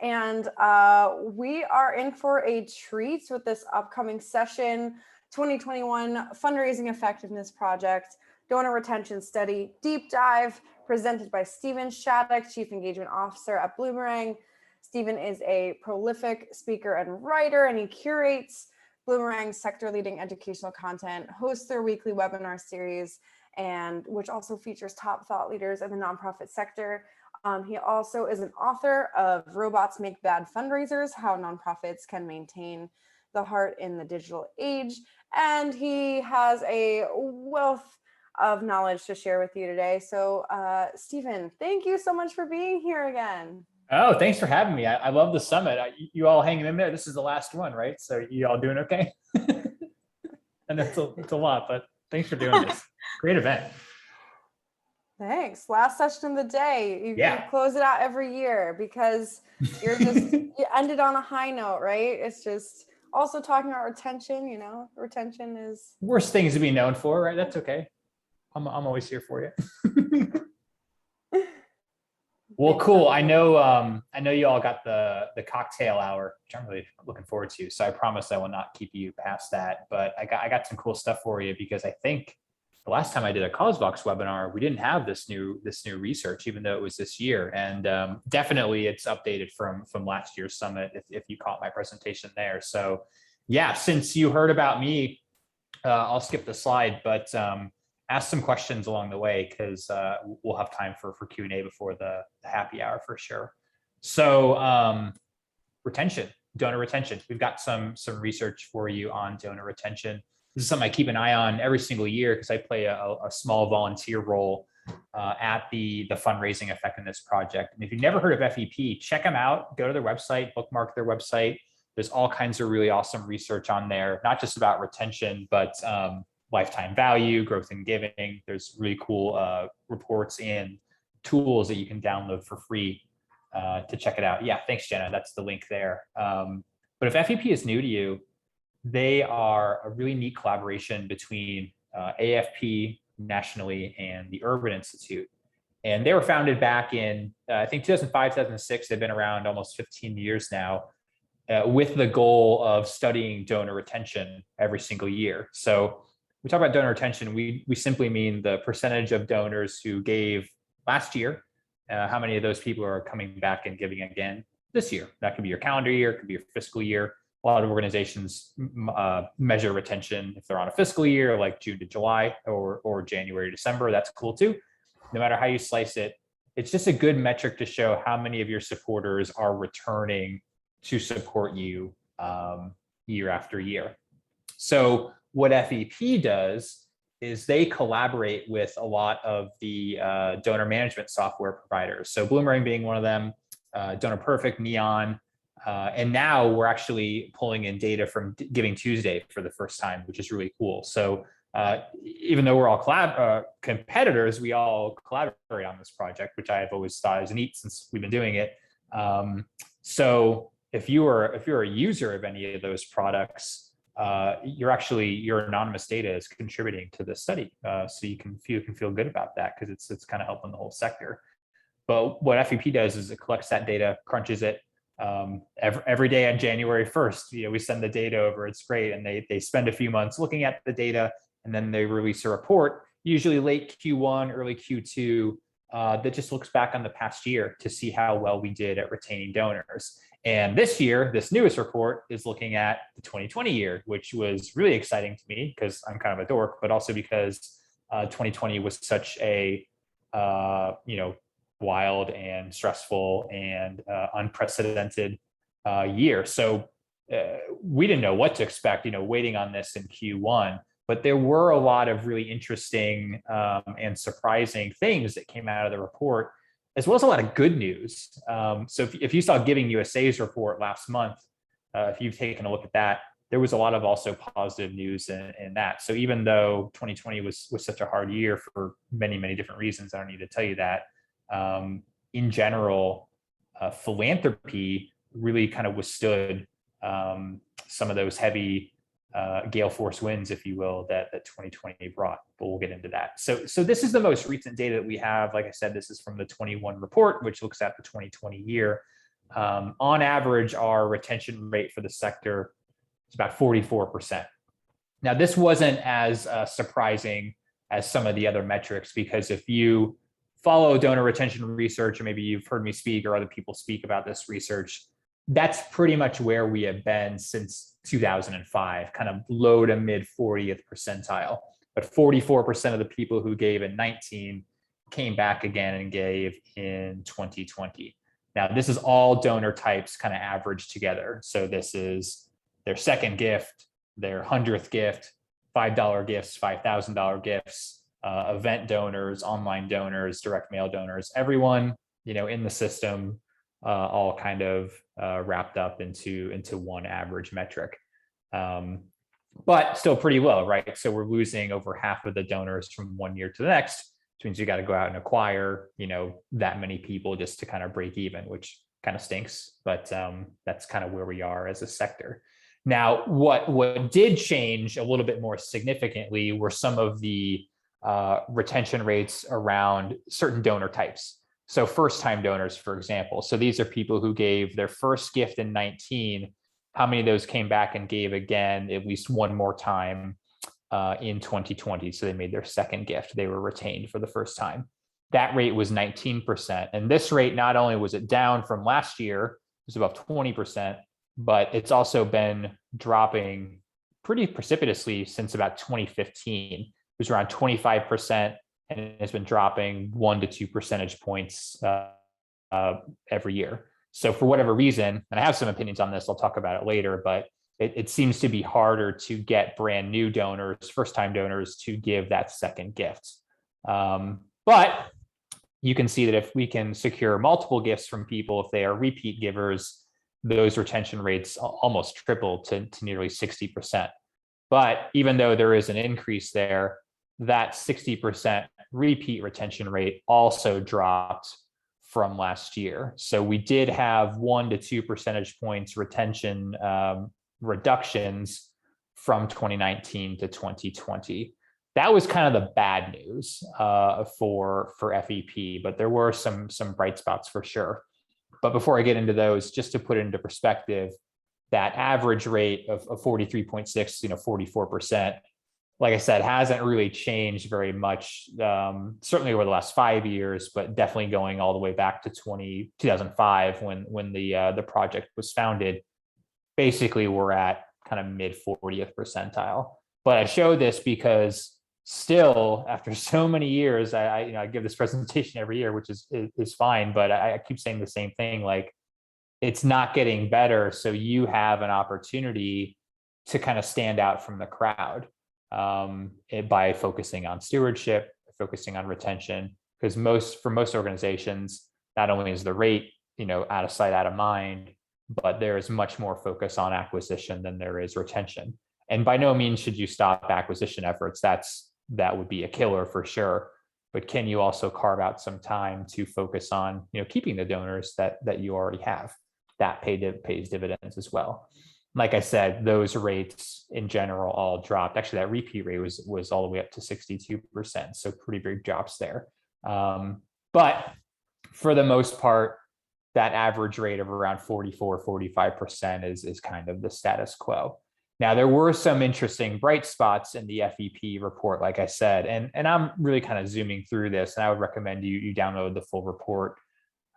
and we are in for a treat with this upcoming session, 2021 Fundraising Effectiveness Project, Donor Retention Study Deep Dive, presented by Shattuck, Chief Engagement Officer at Bloomerang. Stephen is a prolific speaker and writer, and he curates Bloomerang's sector-leading educational content, hosts their weekly webinar series, and which also features top thought leaders in the nonprofit sector. He also is an author of Robots Make Bad Fundraisers, How Nonprofits Can Maintain the Heart in the Digital Age. And he has a wealth of knowledge to share with you today. So Stephen, thank you so much for being here again. Oh, thanks for having me. I love the summit. You all hanging in there. This is the last one, right? So you all doing okay? And it's a lot, but thanks for doing this. Great event. Thanks. Last session of the day. You close it out every year because you ended on a high note, right? It's just also talking about retention, retention is worst things to be known for, right? That's okay. I'm always here for you. Well, cool. I know you all got the cocktail hour, which I'm really looking forward to. So I promise I will not keep you past that. But I got some cool stuff for you because I think the last time I did a CauseVox webinar, we didn't have this new research, even though it was this year. And definitely it's updated from last year's summit, if you caught my presentation there. So yeah, since you heard about me, I'll skip the slide, but ask some questions along the way because we'll have time for Q&A before the happy hour for sure. So retention, donor retention. We've got some research for you on donor retention. This is something I keep an eye on every single year because I play a small volunteer role at the Fundraising Effectiveness Project. And if you've never heard of FEP, check them out. Go to their website, bookmark their website. There's all kinds of really awesome research on there, not just about retention, but lifetime value, growth in giving. There's really cool reports and tools that you can download for free to check it out. Yeah, thanks, Jenna. That's the link there. But if FEP is new to you, they are a really neat collaboration between AFP nationally and the Urban Institute. And they were founded back in, I think 2005, 2006. They've been around almost 15 years now with the goal of studying donor retention every single year. So we talk about donor retention, we simply mean the percentage of donors who gave last year, how many of those people are coming back and giving again this year. That could be your calendar year, it could be your fiscal year. A lot of organizations measure retention if they're on a fiscal year, like June to July or January to December. That's cool too. No matter how you slice it, it's just a good metric to show how many of your supporters are returning to support you year after year. So what FEP does is they collaborate with a lot of the donor management software providers. So Bloomerang being one of them, Donor Perfect, Neon, and now we're actually pulling in data from Giving Tuesday for the first time, which is really cool. So even though we're all competitors, we all collaborate on this project, which I have always thought is neat since we've been doing it. So if you're a user of any of those products, your anonymous data is contributing to the study. So you can feel good about that because it's kind of helping the whole sector. But what FEP does is it collects that data, crunches it. Every day on January 1st, we send the data over. It's great. And they spend a few months looking at the data, and then they release a report, usually late Q1, early Q2, that just looks back on the past year to see how well we did at retaining donors. And this year, this newest report is looking at the 2020 year, which was really exciting to me because I'm kind of a dork, but also because 2020 was such a wild and stressful and unprecedented year. So we didn't know what to expect, waiting on this in Q1, but there were a lot of really interesting and surprising things that came out of the report, as well as a lot of good news. So if you saw Giving USA's report last month, if you've taken a look at that, there was a lot of also positive news in that. So even though 2020 was such a hard year for many, many different reasons, I don't need to tell you that, in general, philanthropy really kind of withstood some of those heavy gale force winds, if you will, that 2020 brought, but we'll get into that. So this is the most recent data that we have. Like I said, this is from the 21 report, which looks at the 2020 year. On average, our retention rate for the sector is about 44%. Now, this wasn't as surprising as some of the other metrics, because if you follow donor retention research, or maybe you've heard me speak or other people speak about this research, that's pretty much where we have been since 2005, kind of low to mid 40th percentile. But 44% of the people who gave in 19 came back again and gave in 2020. Now, this is all donor types kind of averaged together. So this is their second gift, their 100th gift, $5 gifts, $5,000 gifts, event donors, online donors, direct mail donors, everyone, in the system, all kind of wrapped up into one average metric. But still pretty low, right? So we're losing over half of the donors from one year to the next, which means you got to go out and acquire, that many people just to kind of break even, which kind of stinks, but that's kind of where we are as a sector. Now, what did change a little bit more significantly were some of the retention rates around certain donor types. So first-time donors, for example. So these are people who gave their first gift in 19. How many of those came back and gave again at least one more time in 2020? So they made their second gift. They were retained for the first time. That rate was 19%. And this rate, not only was it down from last year, it was above 20%, but it's also been dropping pretty precipitously since about 2015. It was around 25%, and it's been dropping 1 to 2 percentage points every year. So for whatever reason, and I have some opinions on this, I'll talk about it later, but it seems to be harder to get brand new donors, first-time donors, to give that second gift. But you can see that if we can secure multiple gifts from people, if they are repeat givers, those retention rates almost triple to nearly 60%. But even though there is an increase there, that 60% repeat retention rate also dropped from last year. So we did have 1 to 2 percentage points retention reductions from 2019 to 2020. That was kind of the bad news for FEP, but there were some bright spots for sure. But before I get into those, just to put it into perspective, that average rate of 43.6, 44%, like I said, hasn't really changed very much, certainly over the last 5 years, but definitely going all the way back to 2005 when the project was founded. Basically, we're at kind of mid 40th percentile. But I show this because still, after so many years, I give this presentation every year, which is fine, but I keep saying the same thing, like it's not getting better. So you have an opportunity to kind of stand out from the crowd by focusing on stewardship, focusing on retention, because for most organizations, not only is the rate, out of sight, out of mind, but there is much more focus on acquisition than there is retention. And by no means should you stop acquisition efforts. That would be a killer for sure. But can you also carve out some time to focus on, keeping the donors that you already have? That pays dividends as well. Like I said, those rates in general all dropped. Actually, that repeat rate was all the way up to 62%. So pretty big drops there. But for the most part, that average rate of around 44-45% is kind of the status quo. Now, there were some interesting bright spots in the FEP report, like I said, and I'm really kind of zooming through this, and I would recommend you download the full report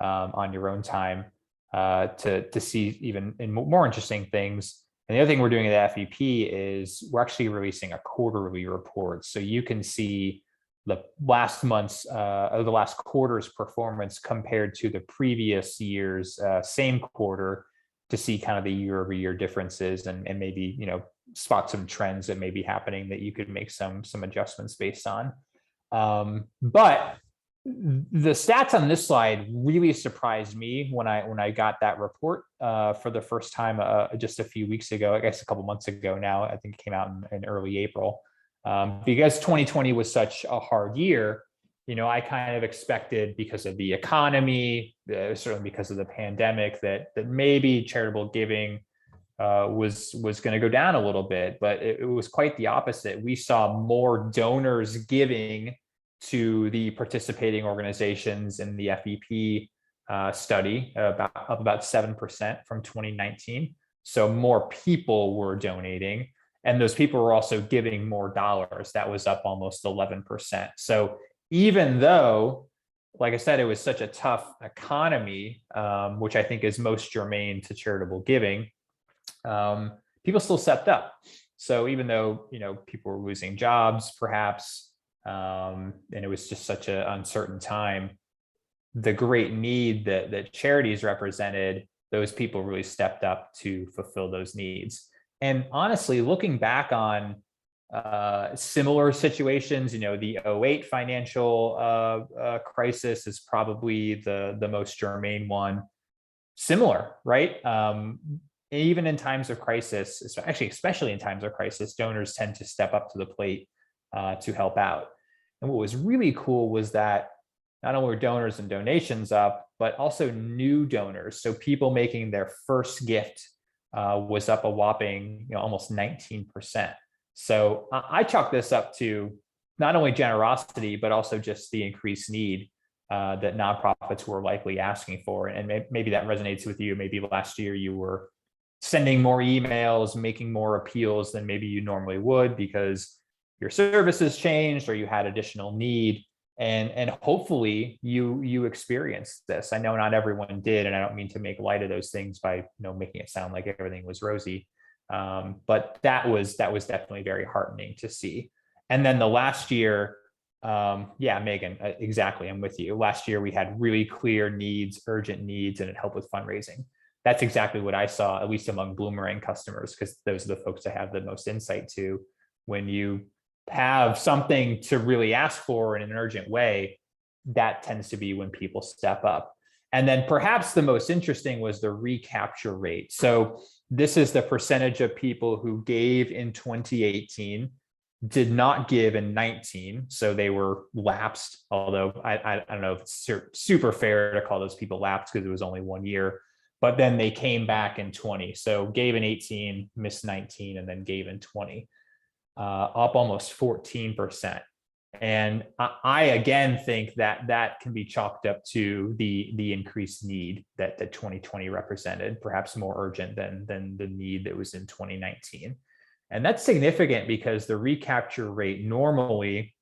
on your own time to see even more interesting things. And the other thing we're doing at the FEP is we're actually releasing a quarterly report, so you can see the last month's or the last quarter's performance compared to the previous year's same quarter, to see kind of the year-over-year differences and maybe, spot some trends that may be happening that you could make some adjustments based on. But the stats on this slide really surprised me when I got that report for the first time just a few weeks ago, I guess a couple months ago now. I think it came out in early April. Because 2020 was such a hard year, I kind of expected, because of the economy, certainly because of the pandemic, that maybe charitable giving was going to go down a little bit, but it was quite the opposite. We saw more donors giving to the participating organizations in the FEP study, up about 7% from 2019. So more people were donating, and those people were also giving more dollars. That was up almost 11%. So even though, like I said, it was such a tough economy, which I think is most germane to charitable giving, people still stepped up. So even though, people were losing jobs, perhaps, and it was just such an uncertain time, the great need that charities represented, those people really stepped up to fulfill those needs. And honestly, looking back on similar situations, the '08 financial crisis is probably the most germane one. Similar, right? Even in times of crisis, especially in times of crisis, donors tend to step up to the plate to help out. And what was really cool was that not only were donors and donations up, but also new donors. So people making their first gift was up a whopping, almost 19%. So I chalk this up to not only generosity, but also just the increased need that nonprofits were likely asking for. And maybe that resonates with you. Maybe last year you were sending more emails, making more appeals than maybe you normally would because your services changed or you had additional need. And hopefully you experienced this. I know not everyone did, and I don't mean to make light of those things by making it sound like everything was rosy. But that was definitely very heartening to see. And then the last year, Megan, exactly. I'm with you. Last year we had really clear needs, urgent needs, and it helped with fundraising. That's exactly what I saw, at least among Bloomerang customers, because those are the folks I have the most insight to. When you have something to really ask for in an urgent way, that tends to be when people step up. And then perhaps the most interesting was the recapture rate. So this is the percentage of people who gave in 2018, did not give in 19. So they were lapsed, although I don't know if it's super fair to call those people lapsed because it was only 1 year. But then they came back in 20. So gave in 18, missed 19, and then gave in 20. Up almost 14%. And I again think that can be chalked up to the increased need that 2020 represented, perhaps more urgent than the need that was in 2019. And that's significant because the recapture rate normally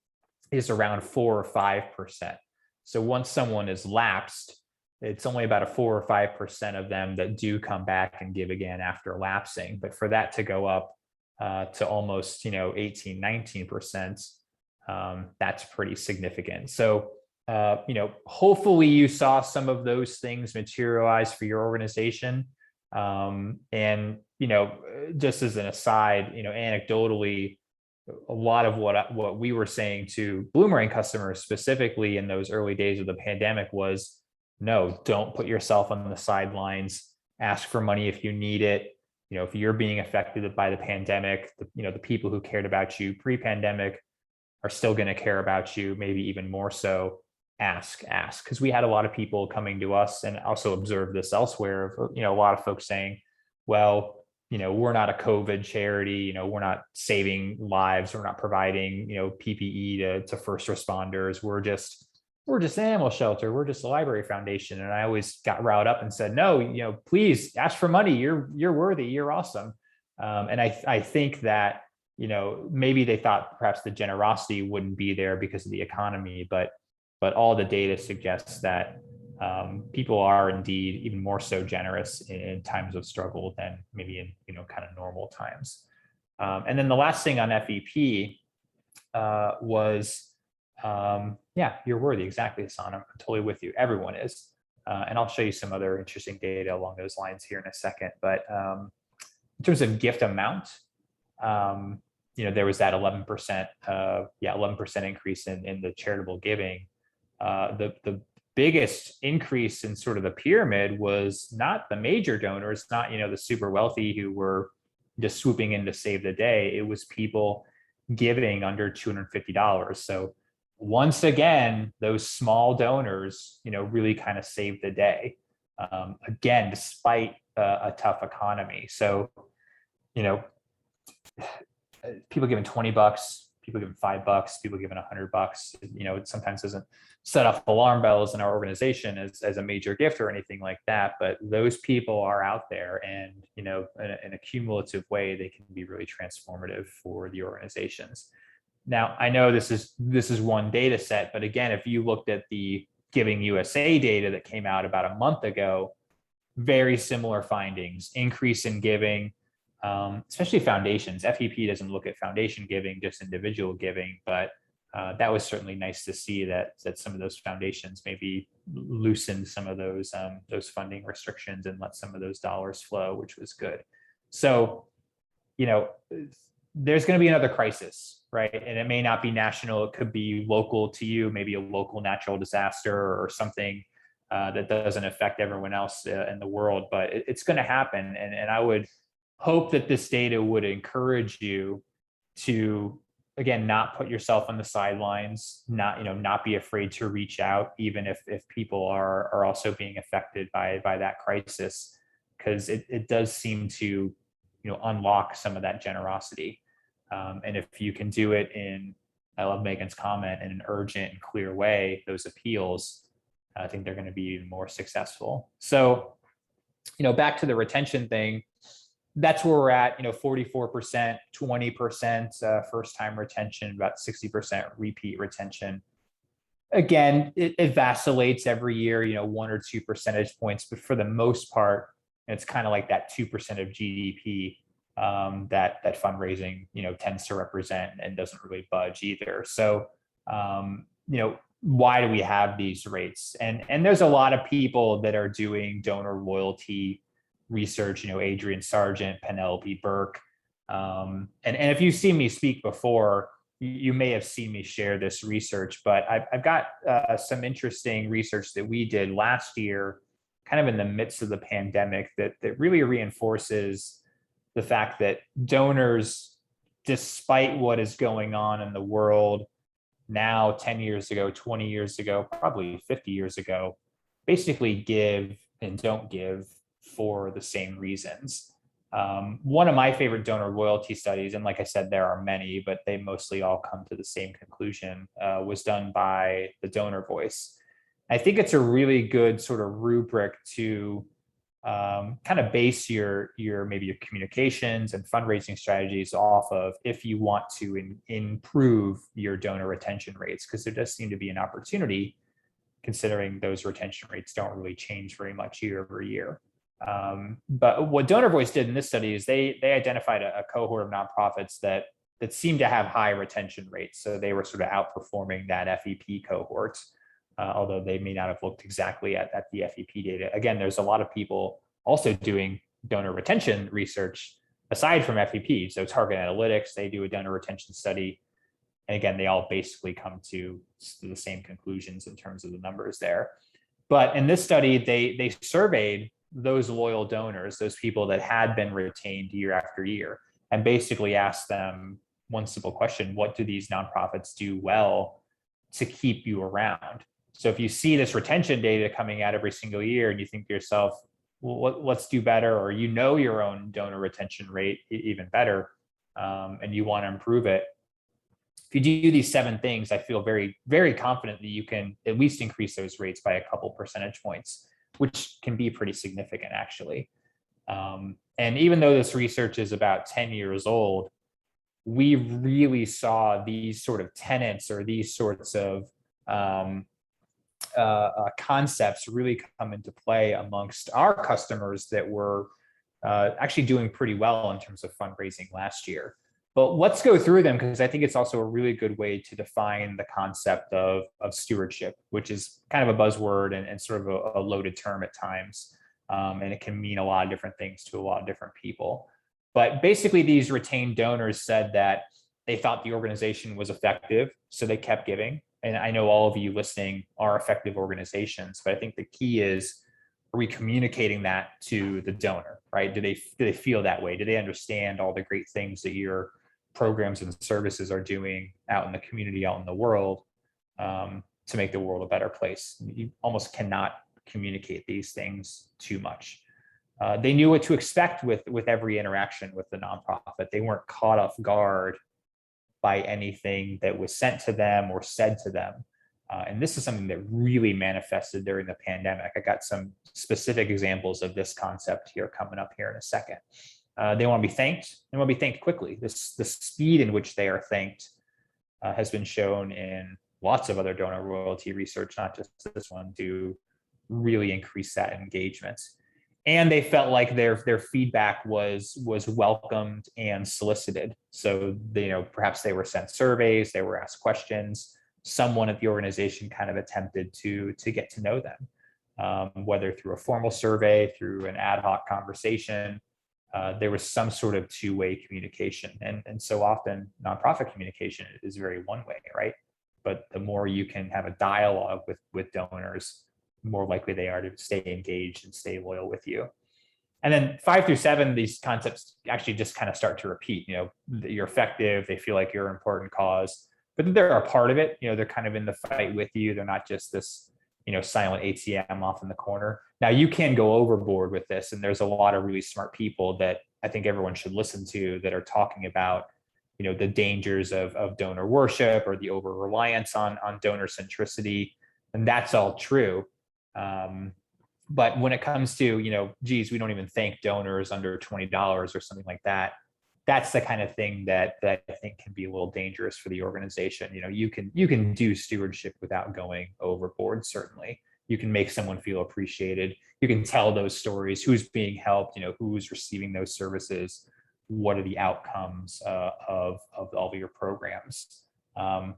is around 4 or 5%. So once someone is lapsed, it's only about a 4 or 5% of them that do come back and give again after lapsing. But for that to go up to almost 18, 19%, that's pretty significant. So hopefully you saw some of those things materialize for your organization. And just as an aside, anecdotally, a lot of what we were saying to Bloomerang customers specifically in those early days of the pandemic was, no, don't put yourself on the sidelines. Ask for money if you need it. If you're being affected by the pandemic, the people who cared about you pre-pandemic are still going to care about you, maybe even more so. Ask, because we had a lot of people coming to us, and also observed this elsewhere. A lot of folks saying, well, we're not a COVID charity. We're not saving lives. We're not providing, PPE to first responders. We're just an animal shelter. We're just a library foundation. And I always got riled up and said, no, please ask for money. You're worthy. You're awesome. And I think that, maybe they thought perhaps the generosity wouldn't be there because of the economy, but all the data suggests that people are indeed even more so generous in times of struggle than maybe in, kind of normal times. And then the last thing on FEP was, you're worthy. Exactly, Hassan. I'm totally with you. Everyone is. And I'll show you some other interesting data along those lines here in a second. But in terms of gift amount, there was that 11% increase in the charitable giving. The biggest increase in sort of the pyramid was not the major donors, not, the super wealthy who were just swooping in to save the day. It was people giving under $250. So once again, those small donors, really kind of saved the day. Again, despite a tough economy. So, people giving $20, people giving $5, people giving $100. It sometimes doesn't set off alarm bells in our organization as a major gift or anything like that. But those people are out there, and in a cumulative way, they can be really transformative for the organizations. Now, I know this is one data set, but again, if you looked at the Giving USA data that came out about a month ago, very similar findings: increase in giving, especially foundations. FEP doesn't look at foundation giving, just individual giving, but that was certainly nice to see that some of those foundations maybe loosened some of those funding restrictions and let some of those dollars flow, which was good. So, there's going to be another crisis, right? And it may not be national; it could be local to you, maybe a local natural disaster or something that doesn't affect everyone else in the world, but it's going to happen. And I would hope that this data would encourage you to, again, not put yourself on the sidelines, not be afraid to reach out, even if people are also being affected by that crisis, because it does seem to unlock some of that generosity. And if you can do it in, I love Megan's comment, in an urgent and clear way, those appeals, I think they're going to be even more successful. So, back to the retention thing, that's where we're at, 44%, 20% first time retention, about 60% repeat retention. Again, it vacillates every year, 1 or 2 percentage points, but for the most part, it's kind of like that 2% of GDP that fundraising, tends to represent, and doesn't really budge either. So, why do we have these rates? And there's a lot of people that are doing donor loyalty research, Adrian Sargent, Penelope Burke. And if you've seen me speak before, you may have seen me share this research, but I've got some interesting research that we did last year, kind of in the midst of the pandemic, that really reinforces the fact that donors, despite what is going on in the world now, 10 years ago, 20 years ago, probably 50 years ago, basically give and don't give for the same reasons. One of my favorite donor loyalty studies, and like I said, there are many, but they mostly all come to the same conclusion, was done by the Donor Voice. I think it's a really good sort of rubric to kind of base your maybe your communications and fundraising strategies off of, if you want to improve your donor retention rates, because there does seem to be an opportunity, considering those retention rates don't really change very much year over year. But what Donor Voice did in this study is they identified a cohort of nonprofits that seemed to have high retention rates. So they were sort of outperforming that FEP cohort, although they may not have looked exactly at the FEP data. Again, there's a lot of people also doing donor retention research aside from FEP. So Target Analytics, they do a donor retention study. And again, they all basically come to the same conclusions in terms of the numbers there. But in this study, they surveyed those loyal donors, those people that had been retained year after year, and basically asked them one simple question: what do these nonprofits do well to keep you around? So if you see this retention data coming out every single year and you think to yourself, well, let's do better, or your own donor retention rate even better, and you want to improve it, if you do these 7 things, I feel very, very confident that you can at least increase those rates by a couple percentage points, which can be pretty significant, actually. And even though this research is about 10 years old, we really saw these sort of tenets, or these sorts of concepts really come into play amongst our customers that were actually doing pretty well in terms of fundraising last year. But let's go through them, because I think it's also a really good way to define the concept of stewardship, which is kind of a buzzword and sort of a loaded term at times. And it can mean a lot of different things to a lot of different people. But basically, these retained donors said that they thought the organization was effective, so they kept giving. And I know all of you listening are effective organizations, but I think the key is, are we communicating that to the donor, right? Do they feel that way? Do they understand all the great things that your programs and services are doing out in the community, out in the world, to make the world a better place? You almost cannot communicate these things too much. They knew what to expect with every interaction with the nonprofit. They weren't caught off guard by anything that was sent to them or said to them. And this is something that really manifested during the pandemic. I got some specific examples of this concept here coming up here in a second. They want to be thanked. They want to be thanked quickly. The speed in which they are thanked has been shown in lots of other donor loyalty research, not just this one, to really increase that engagement. And they felt like their feedback was welcomed and solicited. So perhaps they were sent surveys, they were asked questions. Someone at the organization kind of attempted to get to know them, whether through a formal survey, through an ad hoc conversation. There was some sort of two-way communication, and so often nonprofit communication is very one-way, right? But the more you can have a dialogue with donors, the more likely they are to stay engaged and stay loyal with you. And then 5 through 7, these concepts actually just kind of start to repeat. You're effective, they feel like you're an important cause, but they're a part of it. They're kind of in the fight with you. They're not just this silent ATM off in the corner. Now you can go overboard with this, and there's a lot of really smart people that I think everyone should listen to that are talking about, the dangers of donor worship or the over reliance on donor centricity, and that's all true. But when it comes to, geez, we don't even thank donors under $20 or something like that. That's the kind of thing that I think can be a little dangerous for the organization. You can do stewardship without going overboard. Certainly, you can make someone feel appreciated. You can tell those stories: who's being helped, who's receiving those services, what are the outcomes of all of your programs.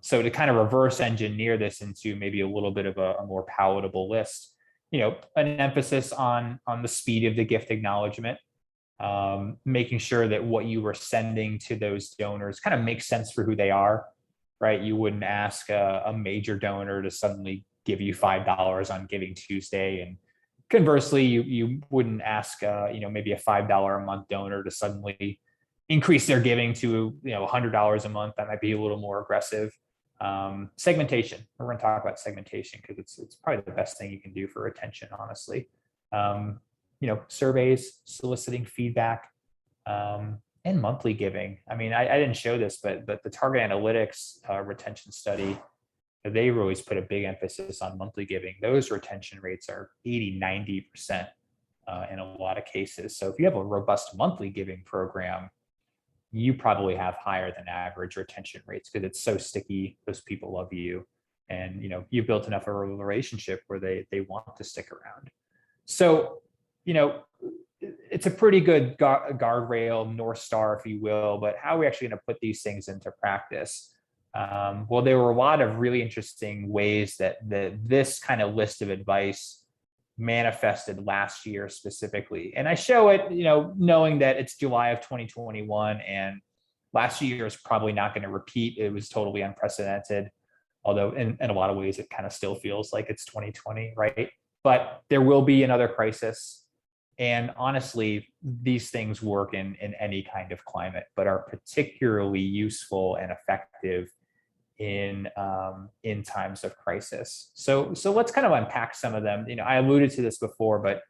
So to kind of reverse engineer this into maybe a little bit of a more palatable list, an emphasis on the speed of the gift acknowledgement. Making sure that what you were sending to those donors kind of makes sense for who they are, right? You wouldn't ask a major donor to suddenly give you $5 on Giving Tuesday, and conversely, you wouldn't ask maybe a $5 a month donor to suddenly increase their giving to $100 a month. That might be a little more aggressive. Segmentation. We're going to talk about segmentation because it's probably the best thing you can do for retention, honestly. Surveys, soliciting feedback, and monthly giving. I mean, I didn't show this, but the Target Analytics retention study, they always put a big emphasis on monthly giving. Those retention rates are 80-90% in a lot of cases. So if you have a robust monthly giving program, you probably have higher than average retention rates because it's so sticky. Those people love you, and you've built enough of a relationship where they want to stick around. So it's a pretty good guardrail, North Star, if you will, but how are we actually going to put these things into practice? Well, there were a lot of really interesting ways that this kind of list of advice manifested last year specifically. And I show it, knowing that it's July of 2021 and last year is probably not going to repeat. It was totally unprecedented, although in a lot of ways it kind of still feels like it's 2020, right? But there will be another crisis. And honestly, these things work in any kind of climate, but are particularly useful and effective in times of crisis. So let's kind of unpack some of them. I alluded to this before, but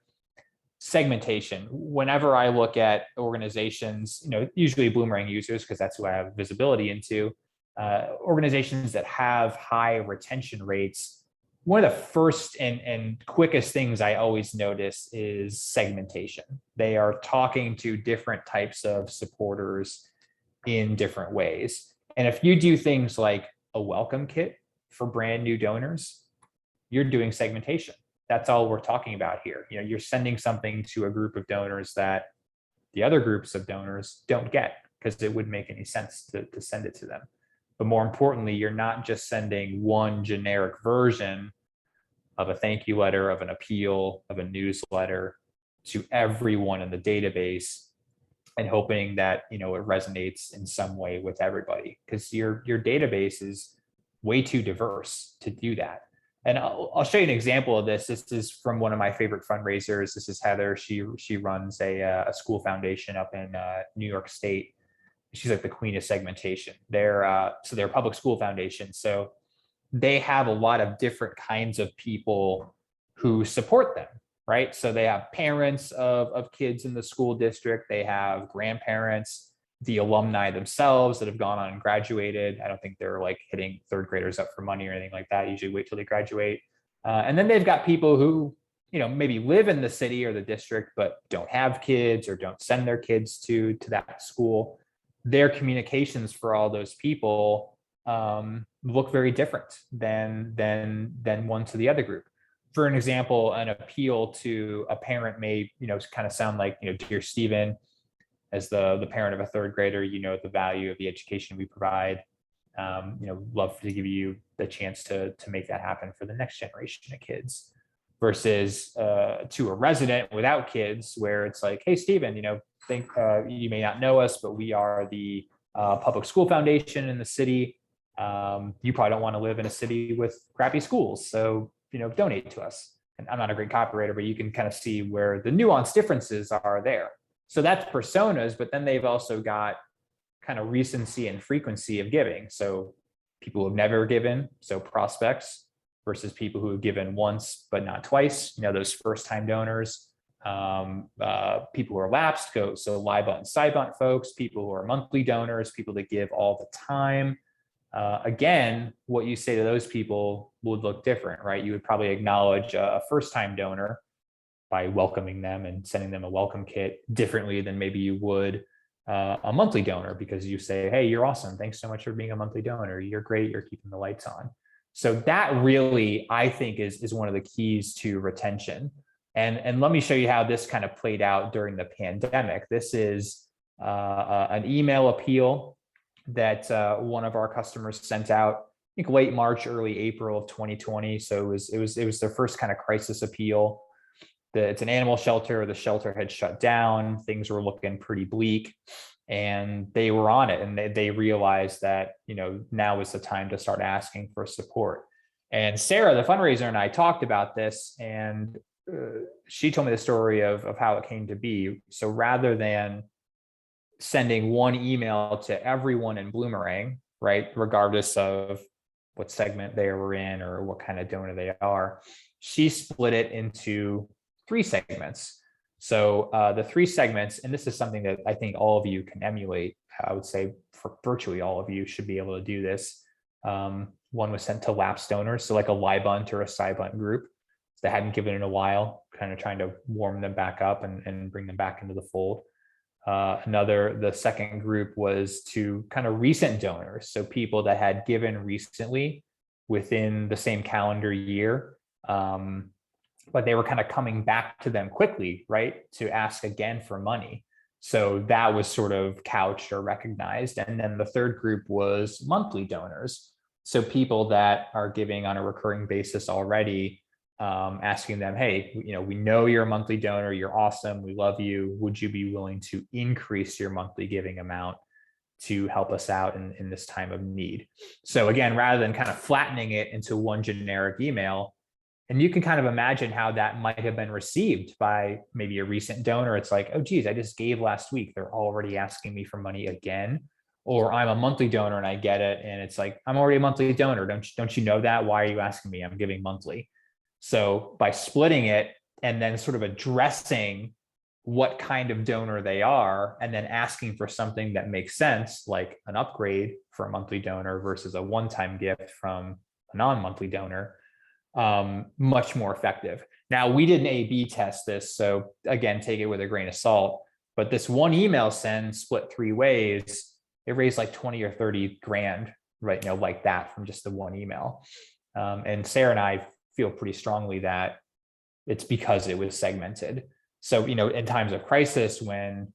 segmentation. Whenever I look at organizations, usually Bloomerang users, because that's who I have visibility into, organizations that have high retention rates, one of the first and quickest things I always notice is segmentation. They are talking to different types of supporters in different ways. And if you do things like a welcome kit for brand new donors, you're doing segmentation. That's all we're talking about here. You're sending something to a group of donors that the other groups of donors don't get because it wouldn't make any sense to send it to them. But more importantly, you're not just sending one generic version of a thank you letter, of an appeal, of a newsletter to everyone in the database and hoping that it resonates in some way with everybody, because your database is way too diverse to do that. And I'll show you an example of this. This is from one of my favorite fundraisers. This is Heather. She runs a school foundation up in New York State. She's like the queen of segmentation. They're a public school foundation. So they have a lot of different kinds of people who support them, right? So they have parents of kids in the school district. They have grandparents. the alumni themselves that have gone on and graduated. I don't think they're like hitting third graders up for money or anything like that. Usually wait till they graduate. And then they've got people who, maybe live in the city or the district, but don't have kids or don't send their kids to that school. Their communications for all those people look very different than one to the other group. For an example, an appeal to a parent may, kind of sound like, dear Stephen, as the parent of a third grader, the value of the education we provide. Love to give you the chance to make that happen for the next generation of kids. Versus to a resident without kids, where it's like, hey, Stephen, think you may not know us, but we are the public school foundation in the city. You probably don't want to live in a city with crappy schools, so donate to us. And I'm not a great copywriter, but you can kind of see where the nuanced differences are there. So that's personas, but then they've also got kind of recency and frequency of giving. So people who've never given, so prospects, versus people who have given once but not twice, those first-time donors. People who are lapsed, so LIBA and SIBUNT folks, people who are monthly donors, people that give all the time. Again, what you say to those people would look different, right? You would probably acknowledge a first-time donor by welcoming them and sending them a welcome kit differently than maybe you would a monthly donor, because you say, hey, you're awesome. Thanks so much for being a monthly donor. You're great. You're keeping the lights on. So that really, I think, is one of the keys to retention. And let me show you how this kind of played out during the pandemic. This is an email appeal that one of our customers sent out, I think late March, early April of 2020. So it was their first kind of crisis appeal. It's an animal shelter. The shelter had shut down. Things were looking pretty bleak, and they were on it. And they realized that, now is the time to start asking for support. And Sarah, the fundraiser, and I talked about this, and she told me the story of how it came to be. So rather than sending one email to everyone in Bloomerang, right, regardless of what segment they were in or what kind of donor they are, she split it into 3 segments. So the 3 segments, and this is something that I think all of you can emulate. I would say for virtually all of you should be able to do this. One was sent to lapsed donors, so like a LIBUNT or a SIBUNT group that hadn't given in a while, kind of trying to warm them back up and bring them back into the fold. The second group was to kind of recent donors, so people that had given recently within the same calendar year, but they were kind of coming back to them quickly, right, to ask again for money. So that was sort of couched or recognized. And then the third group was monthly donors, so people that are giving on a recurring basis already, asking them, hey, we know you're a monthly donor, you're awesome, we love you, would you be willing to increase your monthly giving amount to help us out in this time of need? So again, rather than kind of flattening it into one generic email, and you can kind of imagine how that might have been received by maybe a recent donor. It's like, oh, geez, I just gave last week, they're already asking me for money again. Or I'm a monthly donor and I get it, and it's like, I'm already a monthly donor, don't you know that? Why are you asking me? I'm giving monthly. So by splitting it and then sort of addressing what kind of donor they are, and then asking for something that makes sense, like an upgrade for a monthly donor versus a one-time gift from a non-monthly donor, much more effective. Now, we didn't A/B test this, so again, take it with a grain of salt, but this one email send split 3 ways, it raised like 20 or 30 grand, right? Like that from just the one email. And Sarah and I feel pretty strongly that it's because it was segmented. So, in times of crisis, when,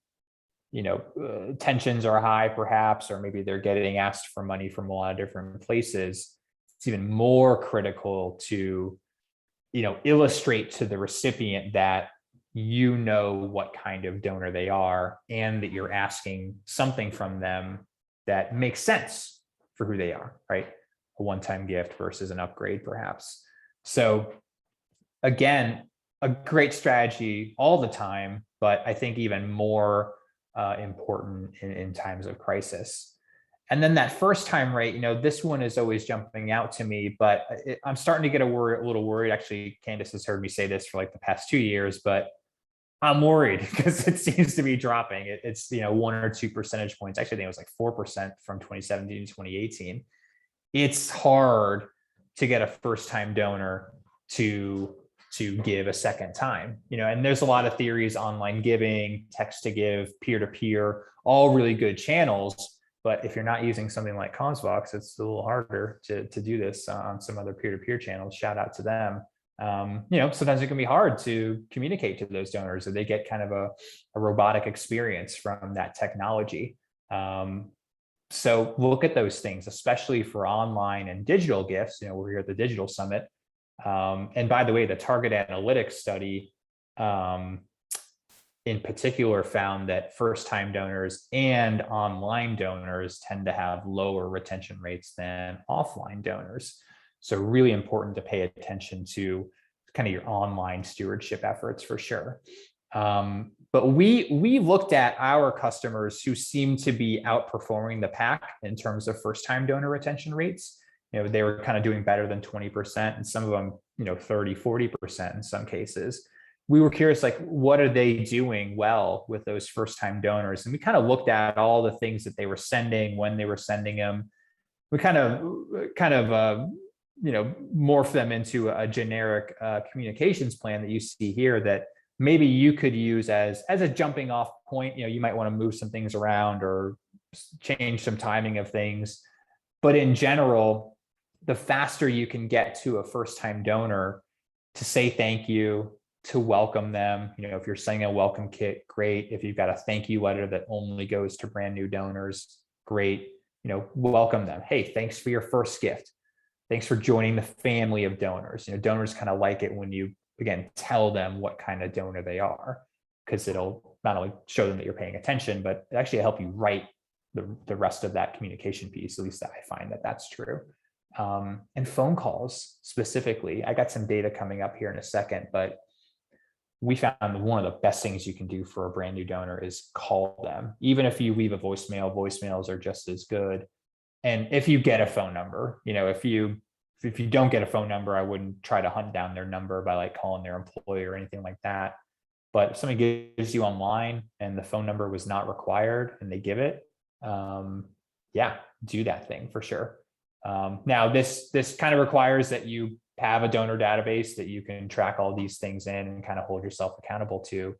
tensions are high, perhaps, or maybe they're getting asked for money from a lot of different places, it's even more critical to, illustrate to the recipient that what kind of donor they are, and that you're asking something from them that makes sense for who they are, right? A one-time gift versus an upgrade, perhaps. So again, a great strategy all the time, but I think even more important in times of crisis. And then that first time rate, this one is always jumping out to me, but I'm starting to get a little worried. Actually, Candace has heard me say this for like the past 2 years, but I'm worried because it seems to be dropping. It's 1 or 2 percentage points. Actually, I think it was like 4% from 2017 to 2018. It's hard to get a first-time donor to give a second time. And there's a lot of theories: online giving, text to give, peer-to-peer, all really good channels. But if you're not using something like Consvox, it's a little harder to do this on some other peer-to-peer channels. Shout out to them. Sometimes it can be hard to communicate to those donors, or they get kind of a robotic experience from that technology. So look at those things, especially for online and digital gifts. We're here at the Digital Summit. And by the way, the Target Analytics study in particular found that first-time donors and online donors tend to have lower retention rates than offline donors. So really important to pay attention to kind of your online stewardship efforts for sure. But we looked at our customers who seem to be outperforming the pack in terms of first-time donor retention rates. They were kind of doing better than 20%, and some of them, 30, 40% in some cases. We were curious, like, what are they doing well with those first-time donors? And we kind of looked at all the things that they were sending, when they were sending them. We kind of morph them into a generic communications plan that you see here that maybe you could use as a jumping off point. You might want to move some things around or change some timing of things. But in general, the faster you can get to a first-time donor to say thank you, to welcome them. If you're sending a welcome kit, great. If you've got a thank you letter that only goes to brand new donors, great. Welcome them. Hey, thanks for your first gift. Thanks for joining the family of donors. Donors kind of like it when you, again, tell them what kind of donor they are, because it'll not only show them that you're paying attention, but it actually help you write the rest of that communication piece. At least I find that that's true. And phone calls specifically, I got some data coming up here in a second, but we found one of the best things you can do for a brand new donor is call them. Even if you leave a voicemail, voicemails are just as good. And if you get a phone number, if you don't get a phone number, I wouldn't try to hunt down their number by like calling their employer or anything like that. But if somebody gives you online and the phone number was not required and they give it, do that thing for sure. Now this kind of requires that you have a donor database that you can track all these things in and kind of hold yourself accountable to.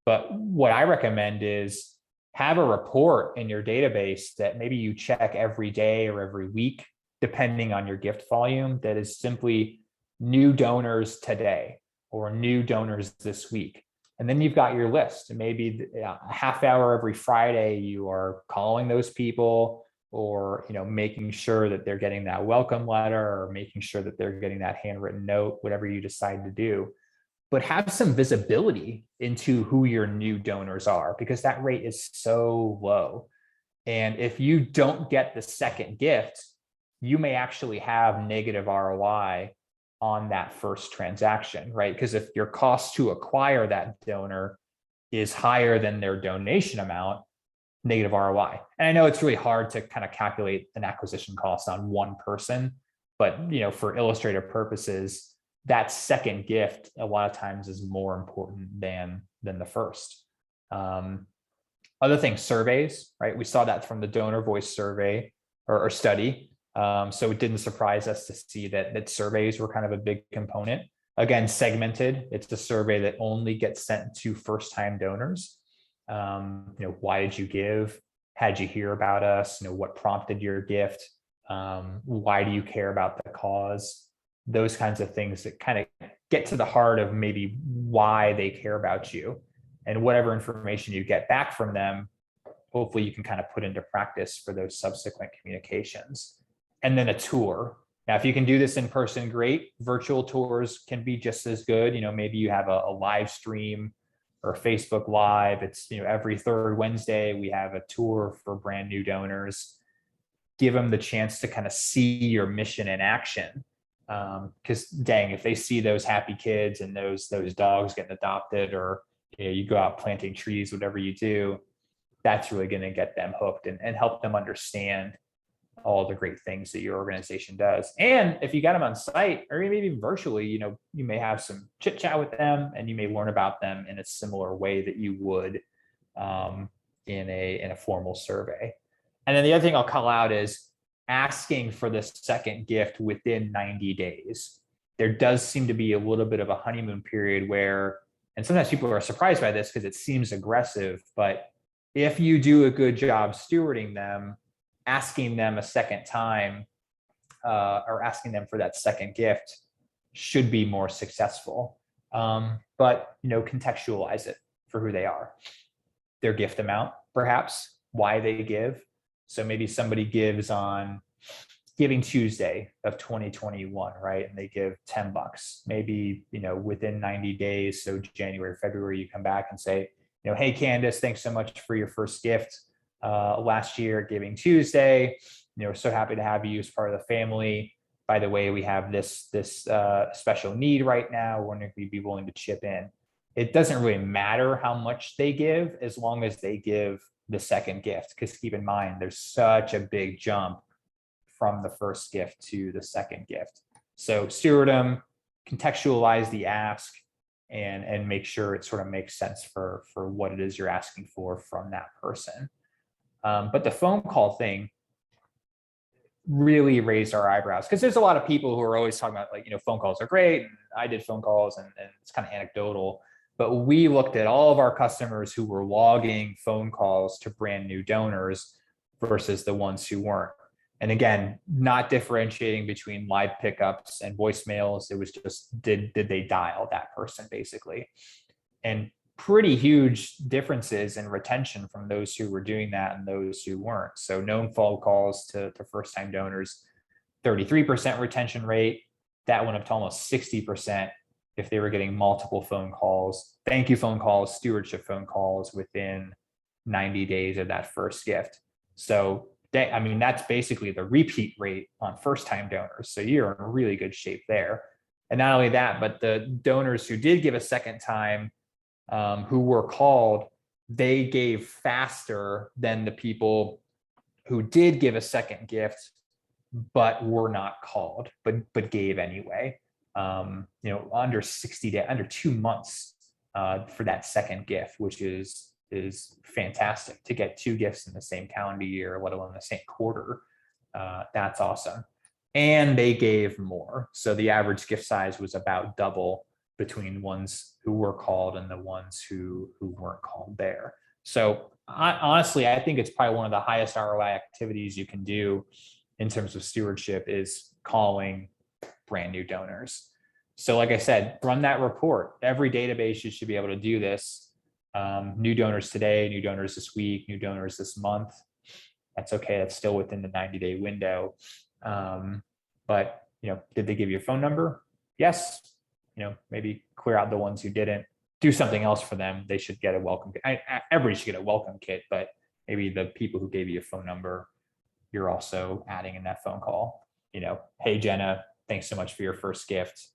But what I recommend is have a report in your database that maybe you check every day or every week, depending on your gift volume, that is simply new donors today or new donors this week. And then you've got your list. And maybe a half hour every Friday, you are calling those people, or making sure that they're getting that welcome letter, or making sure that they're getting that handwritten note, whatever you decide to do. But have some visibility into who your new donors are, because that rate is so low. And if you don't get the second gift, you may actually have negative ROI on that first transaction, right? Because if your cost to acquire that donor is higher than their donation amount, negative ROI. And I know it's really hard to kind of calculate an acquisition cost on one person, but for illustrative purposes, that second gift a lot of times is more important than the first. Other things, surveys, right? We saw that from the donor voice survey or study. So it didn't surprise us to see that surveys were kind of a big component. Again, segmented. It's the survey that only gets sent to first-time donors. Why did you give? How'd you hear about us? What prompted your gift? Why do you care about the cause? Those kinds of things that kind of get to the heart of maybe why they care about you, and whatever information you get back from them, hopefully you can kind of put into practice for those subsequent communications. And then a tour. Now, if you can do this in person, great. Virtual tours can be just as good. Maybe you have a live stream or Facebook Live. It's, every third Wednesday, we have a tour for brand new donors. Give them the chance to kind of see your mission in action. Because dang, if they see those happy kids and those dogs getting adopted, or you go out planting trees, whatever you do, that's really going to get them hooked and help them understand all the great things that your organization does. And if you got them on site or maybe even virtually, you may have some chit chat with them and you may learn about them in a similar way that you would in a formal survey. And then the other thing I'll call out is asking for the second gift within 90 days. There does seem to be a little bit of a honeymoon period where, and sometimes people are surprised by this because it seems aggressive, but if you do a good job stewarding them, asking them a second time or asking them for that second gift should be more successful. But contextualize it for who they are, their gift amount, perhaps why they give. So maybe somebody gives on Giving Tuesday of 2021, right? And they give $10. Maybe, within 90 days, so January, February, you come back and say, hey, Candace, thanks so much for your first gift last year, Giving Tuesday. We're so happy to have you as part of the family. By the way, we have this special need right now. We're going to be willing to chip in. It doesn't really matter how much they give as long as they give the second gift, because keep in mind, there's such a big jump from the first gift to the second gift. So steward them, contextualize the ask, and make sure it sort of makes sense for what it is you're asking for from that person. But the phone call thing really raised our eyebrows, because there's a lot of people who are always talking about phone calls are great, and I did phone calls, and it's kind of anecdotal. But we looked at all of our customers who were logging phone calls to brand new donors versus the ones who weren't. And again, not differentiating between live pickups and voicemails. It was just, did they dial that person, basically? And pretty huge differences in retention from those who were doing that and those who weren't. So known phone calls to first-time donors, 33% retention rate. That went up to almost 60% if they were getting multiple phone calls, thank you phone calls, stewardship phone calls within 90 days of that first gift. So that's basically the repeat rate on first-time donors. So you're in really good shape there. And not only that, but the donors who did give a second time, who were called, they gave faster than the people who did give a second gift, but were not called, but gave anyway. Under 60 days, under 2 months for that second gift, which is fantastic. To get 2 gifts in the same calendar year, let alone the same quarter. That's awesome. And they gave more. So the average gift size was about double between ones who were called and the ones who weren't called there. So honestly, I think it's probably one of the highest ROI activities you can do in terms of stewardship is calling brand new donors. So like I said, run that report. Every database, you should be able to do this. New donors today, new donors this week, new donors this month. That's okay. That's still within the 90-day window. But did they give you a phone number? Yes. Maybe clear out the ones who didn't. Do something else for them. They should get a welcome kit. Everybody should get a welcome kit, but maybe the people who gave you a phone number, you're also adding in that phone call. Hey, Jenna, thanks so much for your first gift.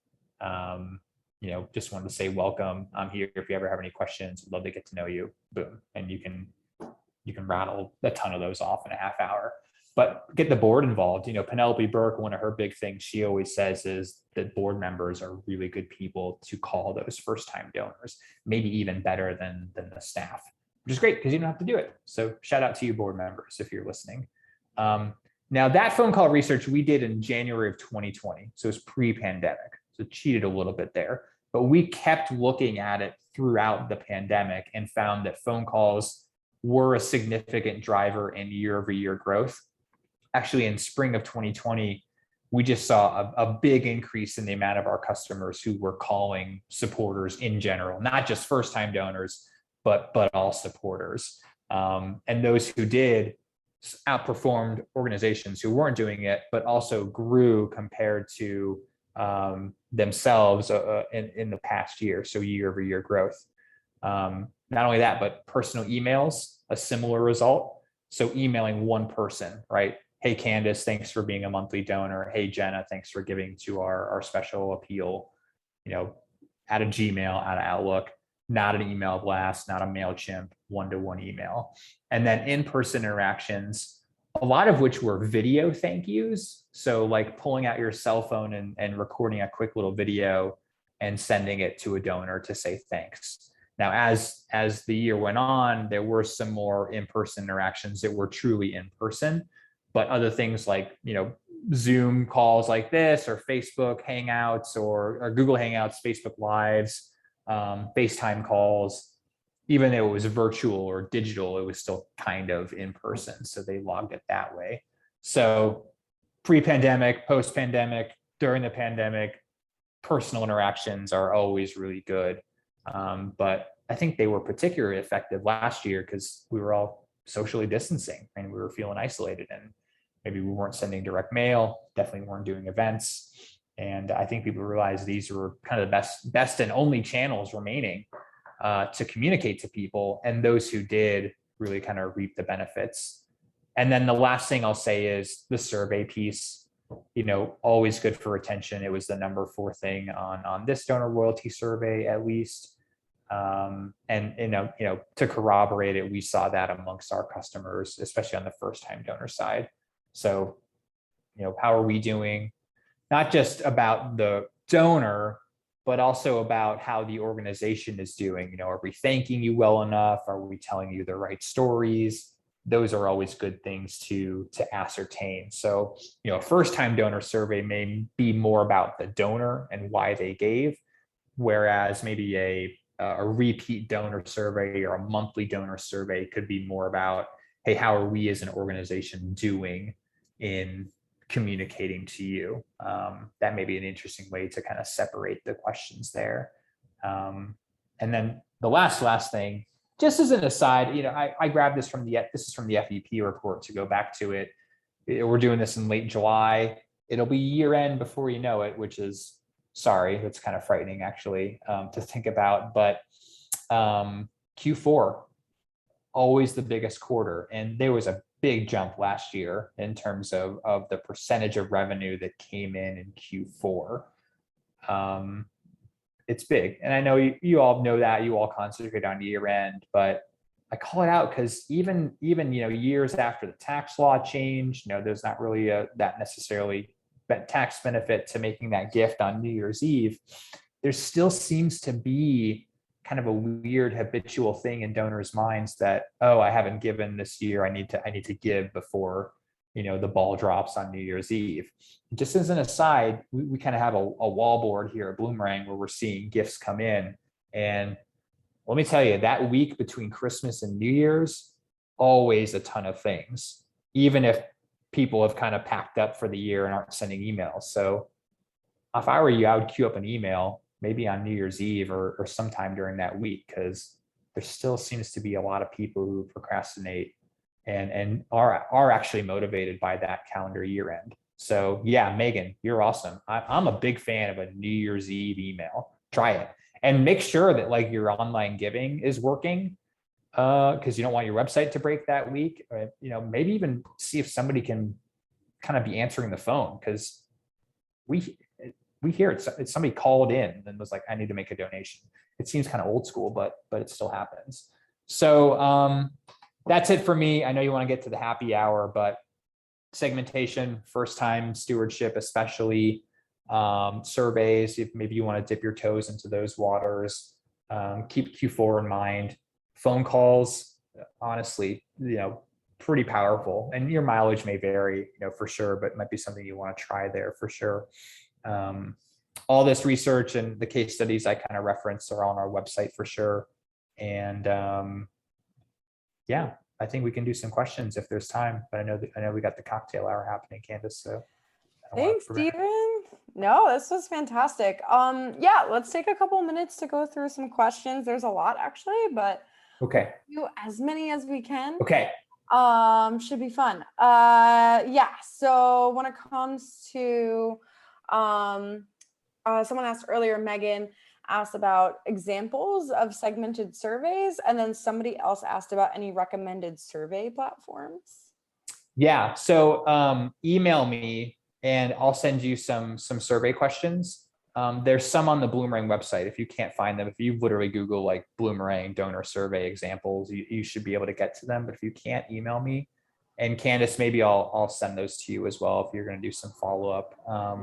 Just wanted to say welcome. I'm here if you ever have any questions. I'd love to get to know you. Boom. And you can rattle a ton of those off in a half hour. But get the board involved. Penelope Burke, one of her big things she always says is that board members are really good people to call those first-time donors, maybe even better than the staff, which is great because you don't have to do it. So shout out to you board members if you're listening. Now that phone call research we did in January of 2020, so it's pre-pandemic, so cheated a little bit there, but we kept looking at it throughout the pandemic and found that phone calls were a significant driver in year-over-year growth. Actually, in spring of 2020, we just saw a big increase in the amount of our customers who were calling supporters in general, not just first-time donors, but all supporters. And those who did outperformed organizations who weren't doing it, but also grew compared to themselves in the past year, so year-over-year growth. Not only that, but personal emails, a similar result. So emailing one person, right? Hey, Candace, thanks for being a monthly donor. Hey, Jenna, thanks for giving to our special appeal, out of Gmail, out of Outlook, not an email blast, not a MailChimp, one-to-one email. And then in-person interactions, a lot of which were video thank yous. So like pulling out your cell phone and recording a quick little video and sending it to a donor to say thanks. Now, as the year went on, there were some more in-person interactions that were truly in person, but other things like, Zoom calls like this, or Facebook Hangouts, or Google Hangouts, Facebook Lives, FaceTime calls, even though it was virtual or digital, it was still kind of in person. So they logged it that way. So pre-pandemic, post-pandemic, during the pandemic, personal interactions are always really good. But I think they were particularly effective last year because we were all socially distancing and we were feeling isolated, and maybe we weren't sending direct mail, definitely weren't doing events. And I think people realized these were kind of the best and only channels remaining to communicate to people. And those who did really kind of reap the benefits. And then the last thing I'll say is the survey piece, always good for retention. It was the number 4 thing on this donor loyalty survey, at least. And to corroborate it, we saw that amongst our customers, especially on the first time donor side. So, how are we doing? Not just about the donor, but also about how the organization is doing. Are we thanking you well enough? Are we telling you the right stories? Those are always good things to ascertain. So, a first-time donor survey may be more about the donor and why they gave, whereas maybe a repeat donor survey or a monthly donor survey could be more about, hey, how are we as an organization doing in communicating to you? That may be an interesting way to kind of separate the questions there. And then the last thing, just as an aside, I grabbed this from the FEP report to go back to it. We're doing this in late July. It'll be year end before you know it, which is, sorry, that's kind of frightening actually to think about. But Q4, always the biggest quarter. And there was a big jump last year in terms of the percentage of revenue that came in Q4. It's big. And I know you all know that, you all concentrate on year end, but I call it out because even years after the tax law change, there's not really that necessarily tax benefit to making that gift on New Year's Eve. There still seems to be kind of a weird habitual thing in donors' minds that, oh, I haven't given this year, I need to give before the ball drops on New Year's Eve. Just as an aside, we kind of have a wall board here at Bloomerang where we're seeing gifts come in. And let me tell you, that week between Christmas and New Year's, always a ton of things, even if people have kind of packed up for the year and aren't sending emails. So if I were you, I would queue up an email maybe on New Year's Eve or sometime during that week, because there still seems to be a lot of people who procrastinate and are actually motivated by that calendar year end. So yeah, Megan, you're awesome. I'm a big fan of a New Year's Eve email. Try it and make sure that like your online giving is working, because you don't want your website to break that week. Or, maybe even see if somebody can kind of be answering the phone, because we hear it. Somebody called in and was like, I need to make a donation. It seems kind of old school, but it still happens. So that's it for me. I know you want to get to the happy hour, but segmentation, first time stewardship, especially surveys, if maybe you want to dip your toes into those waters, keep Q4 in mind. Phone calls, honestly, pretty powerful, and your mileage may vary, for sure, but it might be something you want to try there for sure. All this research and the case studies I kind of referenced are on our website for sure. And yeah, I think we can do some questions if there's time, but I know we got the cocktail hour happening, Candace. So thanks, Stephen. No, this was fantastic. Yeah, let's take a couple minutes to go through some questions. There's a lot actually, but okay, do as many as we can. Okay. Should be fun. Yeah. So when it comes to, someone asked earlier, Megan asked about examples of segmented surveys, and then somebody else asked about any recommended survey platforms. Yeah. So email me and I'll send you some survey questions. There's some on the Bloomerang website. If you can't find them, if you literally Google like Bloomerang donor survey examples, you should be able to get to them. But if you can't, email me And Candace, maybe I'll send those to you as well if you're going to do some follow up.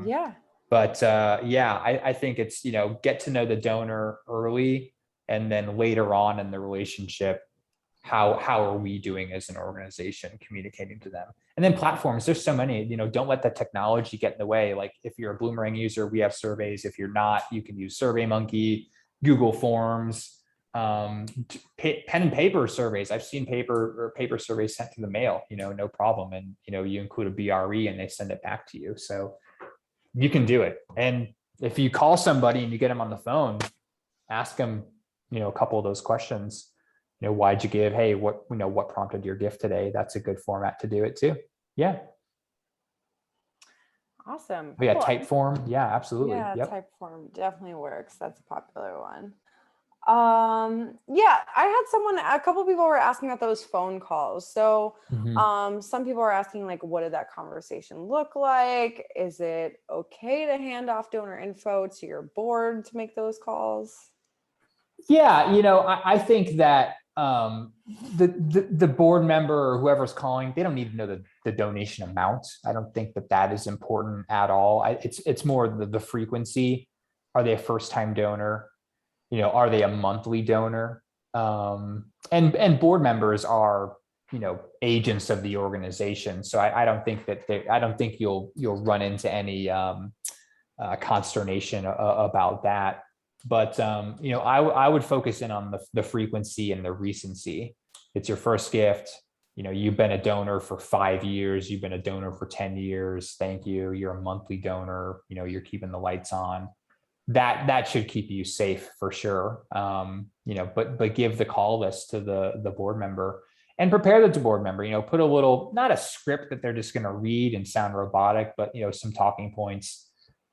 Yeah. But yeah, I think it's, get to know the donor early, and then later on in the relationship, how are we doing as an organization communicating to them? And then platforms, there's so many, don't let the technology get in the way. Like if you're a Bloomerang user, we have surveys. If you're not, you can use SurveyMonkey, Google Forms, pen and paper surveys. I've seen paper surveys sent to the mail, no problem. And, you include a BRE and they send it back to you. So you can do it. And if you call somebody and you get them on the phone, ask them, a couple of those questions. Why'd you give? Hey, what prompted your gift today? That's a good format to do it too. Yeah. Awesome. Yeah. Cool. Type form. Yeah, absolutely. Yeah, Yep. type form definitely works. That's a popular one. Yeah, a couple people were asking about those phone calls. So some people are asking, like, what did that conversation look like? Is it okay to hand off donor info to your board to make those calls? Yeah, I think that the board member or whoever's calling, they don't need to know the donation amount. I don't think that is important at all. It's more the frequency. Are they a first-time donor? Are they a monthly donor? And board members are, agents of the organization. So I don't think I don't think you'll run into any consternation about that. But I would focus in on the frequency and the recency. It's your first gift. You've been a donor for 5 years. You've been a donor for 10 years. Thank you. You're a monthly donor. You're keeping the lights on. That should keep you safe for sure. But give the call list to the board member and prepare the board member. Put a little, not a script that they're just going to read and sound robotic, but some talking points.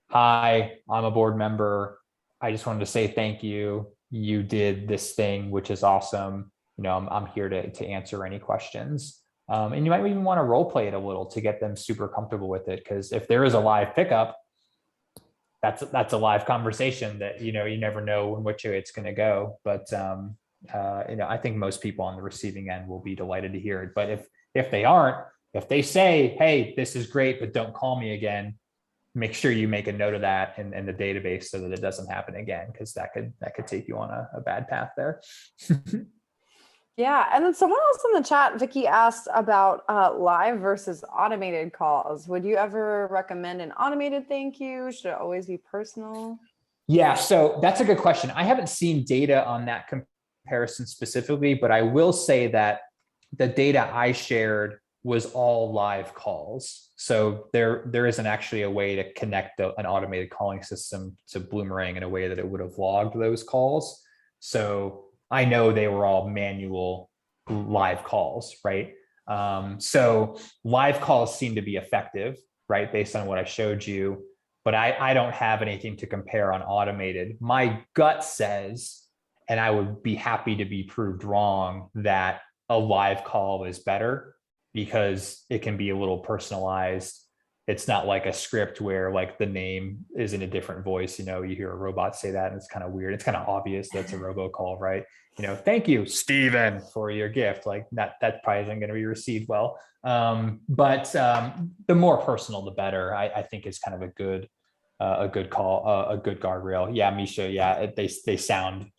Hi, I'm a board member. I just wanted to say thank you. You did this thing, which is awesome. I'm here to answer any questions. And you might even want to role play it a little to get them super comfortable with it. Because if there is a live pickup, that's a live conversation that, you never know in which way it's going to go. But, I think most people on the receiving end will be delighted to hear it. But if they aren't, if they say, hey, this is great, but don't call me again, make sure you make a note of that in the database so that it doesn't happen again, because that could take you on a bad path there. Yeah, and then someone else in the chat, Vicky, asked about live versus automated calls. Would you ever recommend an automated thank you? Should it always be personal? Yeah, so that's a good question. I haven't seen data on that comparison specifically, but I will say that the data I shared was all live calls. So there isn't actually a way to connect an automated calling system to Bloomerang in a way that it would have logged those calls. So I know they were all manual live calls, right? So live calls seem to be effective, right? Based on what I showed you, but I don't have anything to compare on automated. My gut says, and I would be happy to be proved wrong, that a live call is better because it can be a little personalized. It's not like a script where like the name is in a different voice. You hear a robot say that and it's kind of weird. It's kind of obvious that's a robocall, right? Thank you, Steven, for your gift. Like that probably isn't going to be received well. But the more personal, the better. I think is kind of a good call, a good guardrail. Yeah, Misha. Yeah, they sound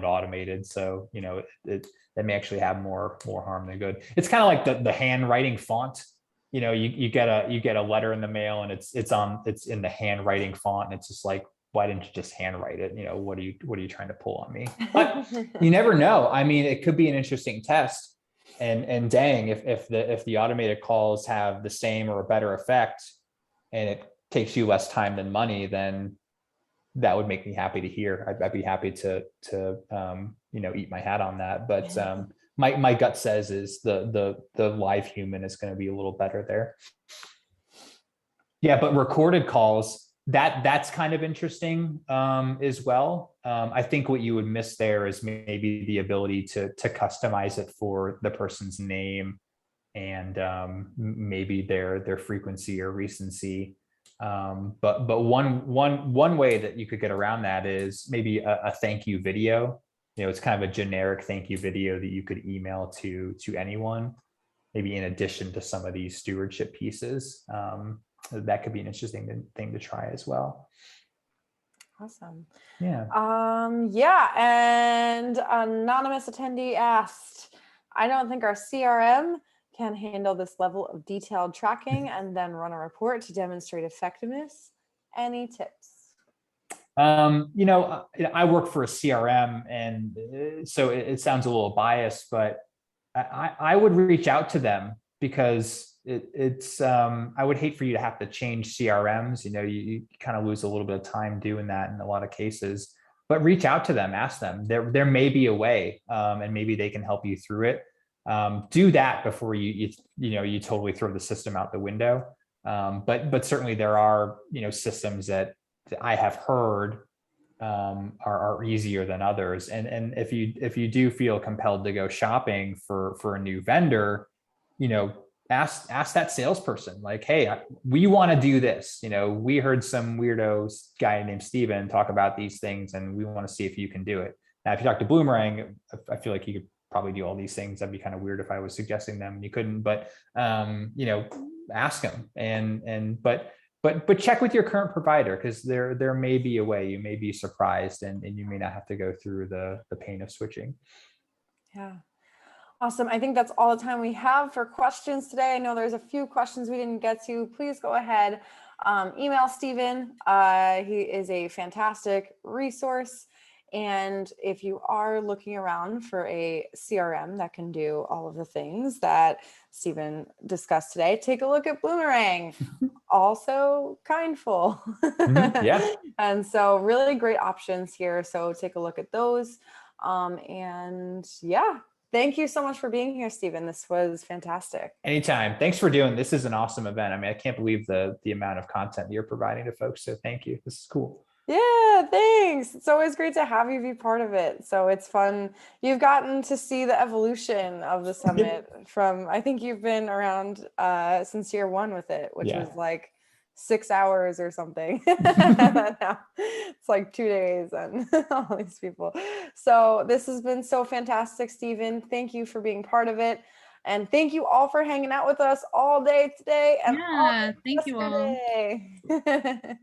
automated. So that may actually have more harm than good. It's kind of like the handwriting font. You get a letter in the mail and it's in the handwriting font, and it's just like, why didn't you just handwrite it? What are you trying to pull on me? But you never know. I mean, it could be an interesting test. And dang, if the automated calls have the same or a better effect, and it takes you less time than money, then that would make me happy to hear. I'd be happy to eat my hat on that. But my gut says is the live human is going to be a little better there. Yeah, but recorded calls, that's kind of interesting as well. I think what you would miss there is maybe the ability to customize it for the person's name and maybe their frequency or recency. But one way that you could get around that is maybe a thank you video. It's kind of a generic thank you video that you could email to anyone. maybe in addition to some of these stewardship pieces. That could be an interesting thing to try as well. Awesome. Yeah. Yeah, and anonymous attendee asked, I don't think our CRM can handle this level of detailed tracking and then run a report to demonstrate effectiveness. Any tips? I work for a CRM, and so it sounds a little biased, but I would reach out to them, because I would hate for you to have to change CRMs. You kind of lose a little bit of time doing that in a lot of cases. But reach out to them, ask them. There may be a way, and maybe they can help you through it. Do that before you totally throw the system out the window. But certainly there are systems that I have heard are easier than others. And if you do feel compelled to go shopping for a new vendor, ask that salesperson, like, hey, we want to do this. We heard some weirdo guy named Steven talk about these things, and we want to see if you can do it. Now, if you talk to Bloomerang, I feel like you could probably do all these things. That'd be kind of weird if I was suggesting them and you couldn't, but ask them. But check with your current provider, because there may be a way. You may be surprised, and you may not have to go through the pain of switching. Yeah. Awesome. I think that's all the time we have for questions today. I know there's a few questions we didn't get to. Please go ahead, email Steven. He is a fantastic resource. And if you are looking around for a CRM that can do all of the things that Steven discussed today, take a look at Bloomerang. Also kindful. Yeah. And so really great options here. So take a look at those. And yeah, thank you so much for being here, Steven. This was fantastic. Anytime. Thanks for doing this. Is an awesome event. I mean, I can't believe the amount of content you're providing to folks. So thank you. This is cool. Yeah, thanks. It's always great to have you be part of it. So it's fun. You've gotten to see the evolution of the summit from, I think you've been around since year one with it, which was like 6 hours or something. Now it's like 2 days and all these people. So this has been so fantastic, Steven. Thank you for being part of it. And thank you all for hanging out with us all day today and all day thank you all. yesterday.